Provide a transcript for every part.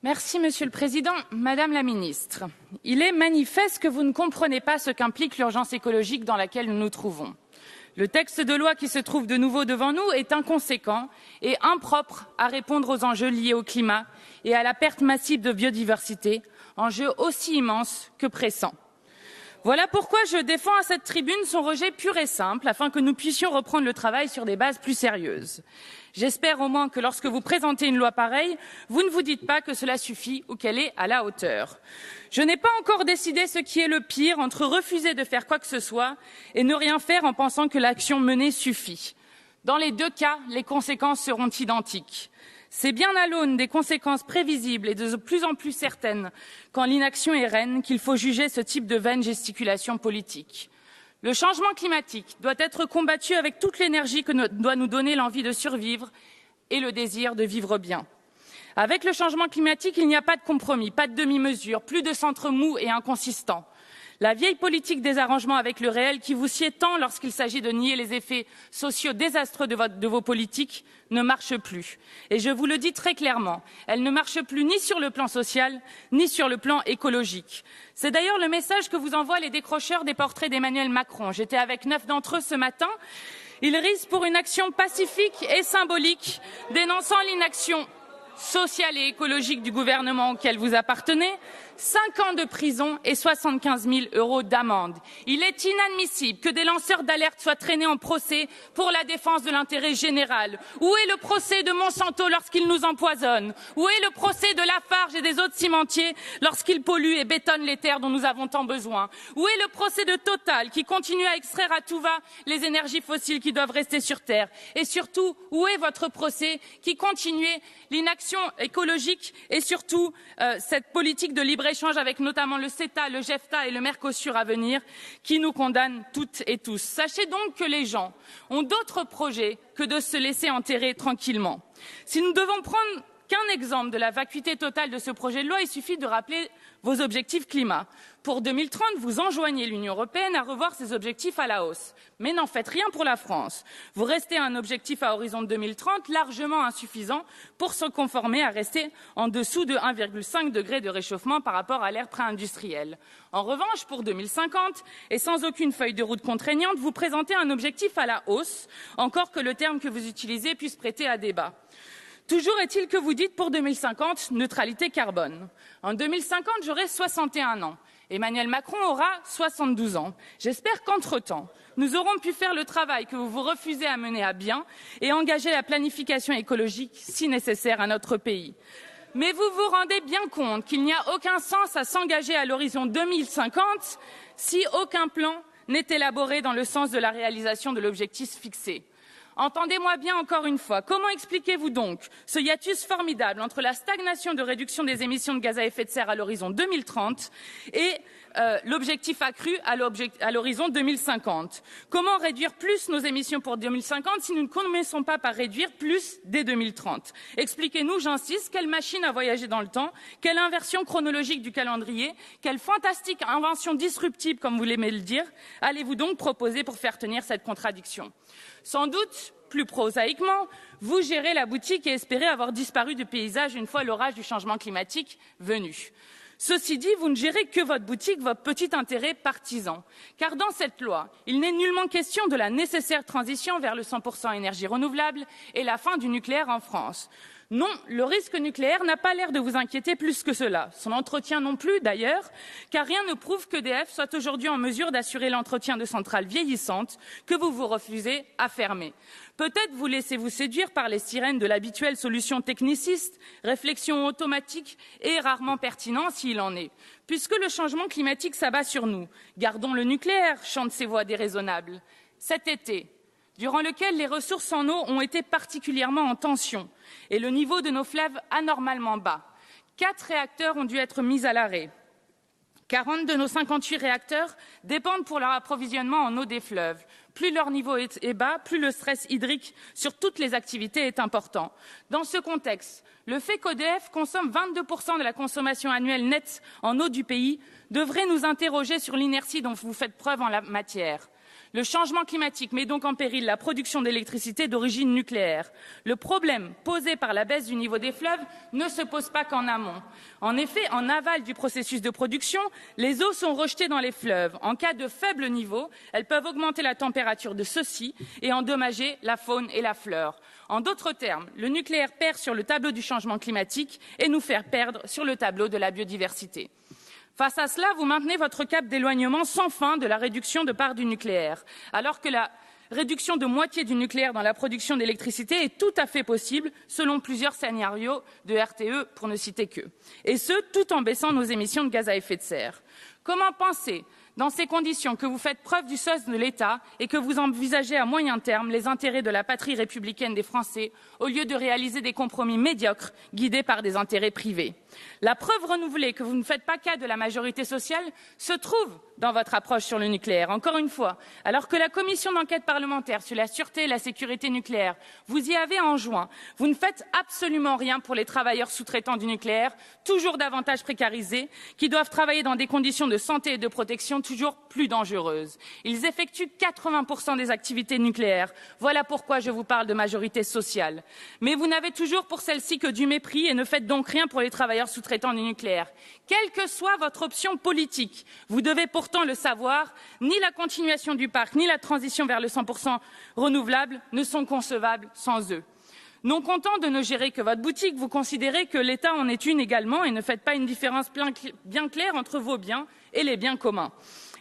Merci, Monsieur le Président. Madame la Ministre, il est manifeste que vous ne comprenez pas ce qu'implique l'urgence écologique dans laquelle nous nous trouvons. Le texte de loi qui se trouve de nouveau devant nous est inconséquent et impropre à répondre aux enjeux liés au climat et à la perte massive de biodiversité, enjeux aussi immenses que pressants. Voilà pourquoi je défends à cette tribune son rejet pur et simple, afin que nous puissions reprendre le travail sur des bases plus sérieuses. J'espère au moins que lorsque vous présentez une loi pareille, vous ne vous dites pas que cela suffit ou qu'elle est à la hauteur. Je n'ai pas encore décidé ce qui est le pire entre refuser de faire quoi que ce soit et ne rien faire en pensant que l'action menée suffit. Dans les deux cas, les conséquences seront identiques. C'est bien à l'aune des conséquences prévisibles et de plus en plus certaines, quand l'inaction est reine, qu'il faut juger ce type de vaine gesticulation politique. Le changement climatique doit être combattu avec toute l'énergie que doit nous donner l'envie de survivre et le désir de vivre bien. Avec le changement climatique, il n'y a pas de compromis, pas de demi-mesure, plus de centre mou et inconsistant. La vieille politique des arrangements avec le réel qui vous sied tant lorsqu'il s'agit de nier les effets sociaux désastreux de vos politiques ne marche plus. Et je vous le dis très clairement, elle ne marche plus ni sur le plan social, ni sur le plan écologique. C'est d'ailleurs le message que vous envoient les décrocheurs des portraits d'Emmanuel Macron. J'étais avec 9 d'entre eux ce matin. Ils risent pour une action pacifique et symbolique, dénonçant l'inaction sociale et écologique du gouvernement auquel vous appartenez, 5 ans de prison et 75 000 € d'amende. Il est inadmissible que des lanceurs d'alerte soient traînés en procès pour la défense de l'intérêt général. Où est le procès de Monsanto lorsqu'il nous empoisonne? Où est le procès de Lafarge et des autres cimentiers lorsqu'ils polluent et bétonnent les terres dont nous avons tant besoin? Où est le procès de Total qui continue à extraire à tout va les énergies fossiles qui doivent rester sur terre? Et surtout, où est votre procès qui continuait l'inaction écologique et surtout cette politique de libre-échange avec notamment le CETA, le JEFTA et le Mercosur à venir qui nous condamnent toutes et tous. Sachez donc que les gens ont d'autres projets que de se laisser enterrer tranquillement. Si nous devons prendre qu'un exemple de la vacuité totale de ce projet de loi, il suffit de rappeler vos objectifs climat. Pour 2030, vous enjoignez l'Union européenne à revoir ses objectifs à la hausse. Mais n'en faites rien pour la France. Vous restez à un objectif à horizon de 2030 largement insuffisant pour se conformer à rester en dessous de 1,5 degré de réchauffement par rapport à l'ère pré-industrielle. En revanche, pour 2050, et sans aucune feuille de route contraignante, vous présentez un objectif à la hausse, encore que le terme que vous utilisez puisse prêter à débat. Toujours est-il que vous dites pour 2050 neutralité carbone. En 2050, j'aurai 61 ans. Emmanuel Macron aura 72 ans. J'espère qu'entre-temps, nous aurons pu faire le travail que vous vous refusez à mener à bien et engager la planification écologique si nécessaire à notre pays. Mais vous vous rendez bien compte qu'il n'y a aucun sens à s'engager à l'horizon 2050 si aucun plan n'est élaboré dans le sens de la réalisation de l'objectif fixé. Entendez-moi bien encore une fois, comment expliquez-vous donc ce hiatus formidable entre la stagnation de réduction des émissions de gaz à effet de serre à l'horizon 2030 et l'objectif accru à l'horizon 2050? Comment réduire plus nos émissions pour 2050 si nous ne commençons pas par réduire plus dès 2030? Expliquez-nous, j'insiste, quelle machine à voyager dans le temps, quelle inversion chronologique du calendrier, quelle fantastique invention disruptive, comme vous l'aimez le dire, allez-vous donc proposer pour faire tenir cette contradiction? Sans doute, plus prosaïquement, vous gérez la boutique et espérez avoir disparu du paysage une fois l'orage du changement climatique venu. Ceci dit, vous ne gérez que votre boutique, votre petit intérêt partisan. Car dans cette loi, il n'est nullement question de la nécessaire transition vers le 100% énergie renouvelable et la fin du nucléaire en France. Non, le risque nucléaire n'a pas l'air de vous inquiéter plus que cela. Son entretien non plus, d'ailleurs, car rien ne prouve qu'EDF soit aujourd'hui en mesure d'assurer l'entretien de centrales vieillissantes que vous vous refusez à fermer. Peut-être vous laissez-vous séduire par les sirènes de l'habituelle solution techniciste, réflexion automatique et rarement pertinent s'il en est. Puisque le changement climatique s'abat sur nous, gardons le nucléaire, chantent ces voix déraisonnables. Cet été, durant lequel les ressources en eau ont été particulièrement en tension et le niveau de nos fleuves anormalement bas. 4 réacteurs ont dû être mis à l'arrêt. 40 de nos 58 réacteurs dépendent pour leur approvisionnement en eau des fleuves. Plus leur niveau est bas, plus le stress hydrique sur toutes les activités est important. Dans ce contexte, le fait qu'EDF consomme 22% de la consommation annuelle nette en eau du pays devrait nous interroger sur l'inertie dont vous faites preuve en la matière. Le changement climatique met donc en péril la production d'électricité d'origine nucléaire. Le problème posé par la baisse du niveau des fleuves ne se pose pas qu'en amont. En effet, en aval du processus de production, les eaux sont rejetées dans les fleuves. En cas de faible niveau, elles peuvent augmenter la température de ceux-ci et endommager la faune et la flore. En d'autres termes, le nucléaire perd sur le tableau du changement climatique et nous fait perdre sur le tableau de la biodiversité. Face à cela, vous maintenez votre cap d'éloignement sans fin de la réduction de part du nucléaire, alors que la réduction de moitié du nucléaire dans la production d'électricité est tout à fait possible selon plusieurs scénarios de RTE, pour ne citer qu'eux. Et ce, tout en baissant nos émissions de gaz à effet de serre. Comment penser, dans ces conditions, que vous faites preuve du sens de l'État et que vous envisagez à moyen terme les intérêts de la patrie républicaine des Français au lieu de réaliser des compromis médiocres guidés par des intérêts privés? La preuve renouvelée que vous ne faites pas cas de la majorité sociale se trouve dans votre approche sur le nucléaire. Encore une fois, alors que la commission d'enquête parlementaire sur la sûreté et la sécurité nucléaire vous y avez enjoint, vous ne faites absolument rien pour les travailleurs sous-traitants du nucléaire, toujours davantage précarisés, qui doivent travailler dans des conditions de santé et de protection toujours plus dangereuses. Ils effectuent 80% des activités nucléaires. Voilà pourquoi je vous parle de majorité sociale. Mais vous n'avez toujours pour celle-ci que du mépris et ne faites donc rien pour les travailleurs sous-traitants du nucléaire. Quelle que soit votre option politique, vous devez pourtant le savoir, ni la continuation du parc, ni la transition vers le 100% renouvelable ne sont concevables sans eux. Non content de ne gérer que votre boutique, vous considérez que l'État en est une également et ne faites pas une différence bien claire entre vos biens et les biens communs.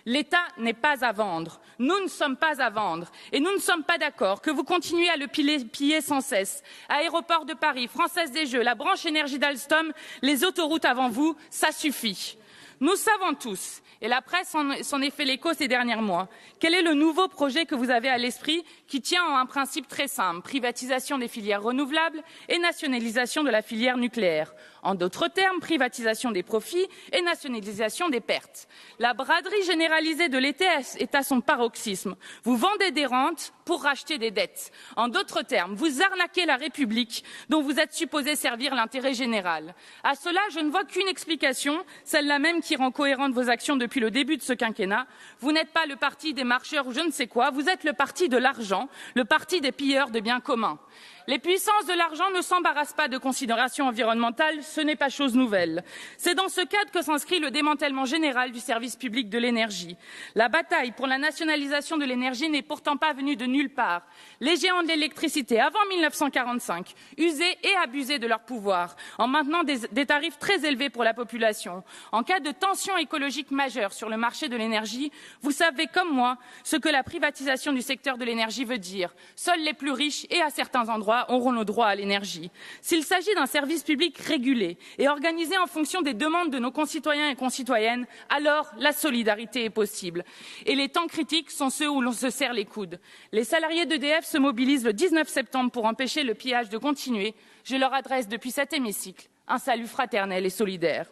L'État n'est pas à vendre, nous ne sommes pas à vendre et nous ne sommes pas d'accord que vous continuiez à le piller sans cesse. Aéroport de Paris, Française des Jeux, la branche énergie d'Alstom, les autoroutes avant vous, ça suffit. Nous savons tous, et la presse s'en est fait l'écho ces derniers mois, quel est le nouveau projet que vous avez à l'esprit qui tient en un principe très simple, privatisation des filières renouvelables et nationalisation de la filière nucléaire. En d'autres termes, privatisation des profits et nationalisation des pertes. La braderie généralisée de l'État est à son paroxysme. Vous vendez des rentes pour racheter des dettes. En d'autres termes, vous arnaquez la République dont vous êtes supposé servir l'intérêt général. À cela, je ne vois qu'une explication, celle-là même qui rend cohérente vos actions depuis le début de ce quinquennat. Vous n'êtes pas le parti des marcheurs ou je ne sais quoi, vous êtes le parti de l'argent, le parti des pilleurs de biens communs. Les puissances de l'argent ne s'embarrassent pas de considérations environnementales, ce n'est pas chose nouvelle. C'est dans ce cadre que s'inscrit le démantèlement général du service public de l'énergie. La bataille pour la nationalisation de l'énergie n'est pourtant pas venue de nulle part. Les géants de l'électricité, avant 1945, usaient et abusaient de leur pouvoir, en maintenant des tarifs très élevés pour la population. En cas de tension écologique majeure sur le marché de l'énergie, vous savez comme moi ce que la privatisation du secteur de l'énergie veut dire. Seuls les plus riches et à certains endroits auront le droit à l'énergie. S'il s'agit d'un service public régulé et organisé en fonction des demandes de nos concitoyens et concitoyennes, alors la solidarité est possible. Et les temps critiques sont ceux où l'on se serre les coudes. Les salariés d'EDF se mobilisent le 19 septembre pour empêcher le pillage de continuer. Je leur adresse depuis cet hémicycle un salut fraternel et solidaire.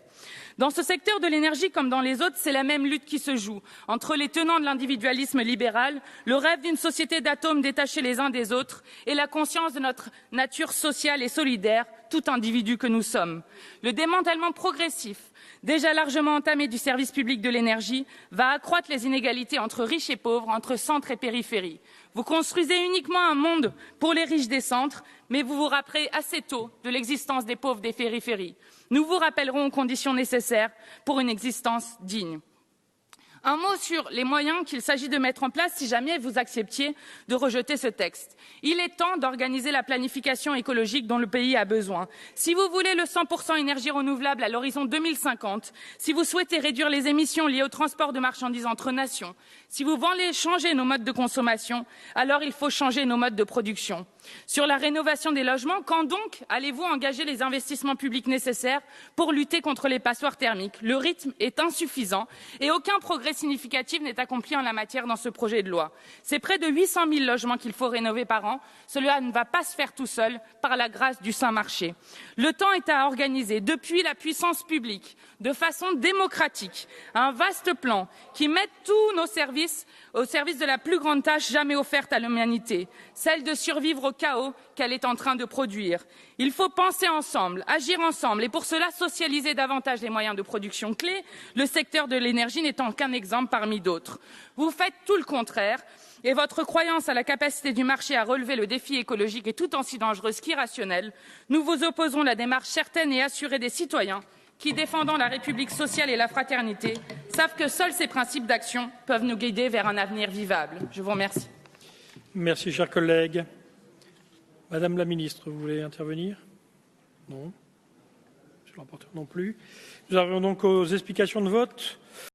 Dans ce secteur de l'énergie comme dans les autres, c'est la même lutte qui se joue entre les tenants de l'individualisme libéral, le rêve d'une société d'atomes détachés les uns des autres et la conscience de notre nature sociale et solidaire, tout individu que nous sommes. Le démantèlement progressif, déjà largement entamé du service public de l'énergie, va accroître les inégalités entre riches et pauvres, entre centre et périphérie. Vous construisez uniquement un monde pour les riches des centres, mais vous vous rappellerez assez tôt de l'existence des pauvres des périphéries. Nous vous rappellerons aux conditions nécessaires pour une existence digne. Un mot sur les moyens qu'il s'agit de mettre en place si jamais vous acceptiez de rejeter ce texte. Il est temps d'organiser la planification écologique dont le pays a besoin. Si vous voulez le 100% énergie renouvelable à l'horizon 2050, si vous souhaitez réduire les émissions liées au transport de marchandises entre nations, si vous voulez changer nos modes de consommation, alors il faut changer nos modes de production. Sur la rénovation des logements, quand donc allez-vous engager les investissements publics nécessaires pour lutter contre les passoires thermiques? Le rythme est insuffisant et aucun progrès significatif n'est accompli en la matière dans ce projet de loi. C'est près de 800 000 logements qu'il faut rénover par an. Cela ne va pas se faire tout seul par la grâce du saint marché. Le temps est à organiser depuis la puissance publique, de façon démocratique, un vaste plan qui mette tous nos services au service de la plus grande tâche jamais offerte à l'humanité, celle de survivre aux chaos qu'elle est en train de produire. Il faut penser ensemble, agir ensemble et pour cela socialiser davantage les moyens de production clés, le secteur de l'énergie n'étant qu'un exemple parmi d'autres. Vous faites tout le contraire et votre croyance à la capacité du marché à relever le défi écologique est tout aussi dangereuse qu'irrationnelle. Nous vous opposons la démarche certaine et assurée des citoyens qui, défendant la République sociale et la fraternité, savent que seuls ces principes d'action peuvent nous guider vers un avenir vivable. Je vous remercie. Merci, chers collègues. Madame la ministre, vous voulez intervenir? Non. Monsieur le rapporteur non plus. Nous arrivons donc aux explications de vote.